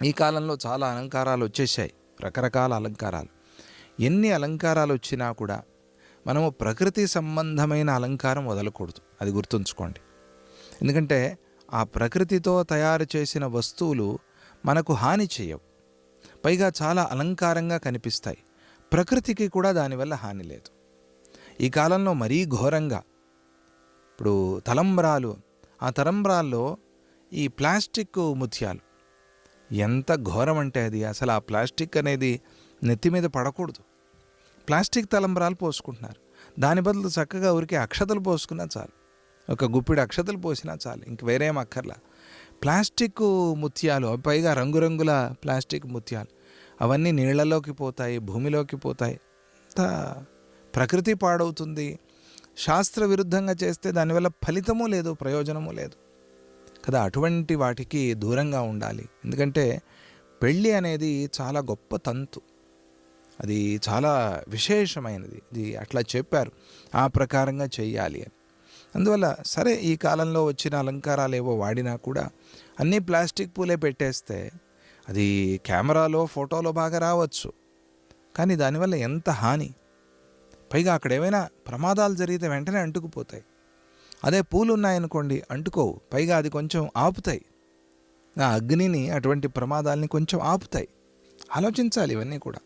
ఈ కాలంలో చాలా అలంకారాలు వచ్చేసాయి, రకరకాల అలంకారాలు. ఎన్ని అలంకారాలు వచ్చినా కూడా మనము ప్రకృతి సంబంధమైన అలంకారం వదలకూడదు, అది గుర్తుంచుకోండి. ఎందుకంటే ఆ ప్రకృతితో తయారు చేసిన వస్తువులు మనకు హాని చేయవు, పైగా చాలా అలంకారంగా కనిపిస్తాయి. ప్రకృతికి కూడా దానివల్ల హాని లేదు. ఈ కాలంలో మరీ ఘోరంగా ఇప్పుడు తలంబ్రాలు, ఆ తలంబ్రాల్లో ఈ ప్లాస్టిక్ ముత్యాలు, ఎంత ఘోరం అంటే అది అసలు ఆ ప్లాస్టిక్ అనేది నెత్తి మీద పడకూడదు. ప్లాస్టిక్ తలంబ్రాలు పోసుకుంటున్నారు. దాని బదులు చక్కగా ఊరికే అక్షతలు పోసుకున్నా చాలు, ఒక గుప్పిడి అక్షతలు పోసినా చాలు, ఇంక వేరేం అక్కర్లా. ప్లాస్టిక్ ముత్యాలు, పైగా రంగురంగుల ప్లాస్టిక్ ముత్యాలు, అవన్నీ నీళ్లలోకి పోతాయి, భూమిలోకి పోతాయి. అంత ప్రకృతి పాడవుతుంది. శాస్త్ర విరుద్ధంగా చేస్తే దానివల్ల ఫలితము లేదు, ప్రయోజనము లేదు కదా. అటువంటి వాటికి దూరంగా ఉండాలి. ఎందుకంటే పెళ్ళి అనేది చాలా గొప్ప తంతు, అది చాలా విశేషమైనది. ఇది అట్లా చెప్పారు, ఆ ప్రకారంగా చెయ్యాలి అని. అందువల్ల సరే, ఈ కాలంలో వచ్చిన అలంకారాలు ఏవో వాడినా కూడా అన్నీ ప్లాస్టిక్ పూలే పెట్టేస్తే అది కెమెరాలో ఫోటోలో బాగా రావచ్చు, కానీ దానివల్ల ఎంత హాని. పైగా అక్కడ ఏమైనా ప్రమాదాలు జరిగితే వెంటనే అంటుకుపోతాయి. అదే పూలు ఉన్నాయనుకోండి, అంటుకోవు, పైగా అది కొంచెం ఆపుతాయి, ఆ అగ్నిని, అటువంటి ప్రమాదాలని కొంచెం ఆపుతాయి. ఆలోచించాలి ఇవన్నీ కూడా.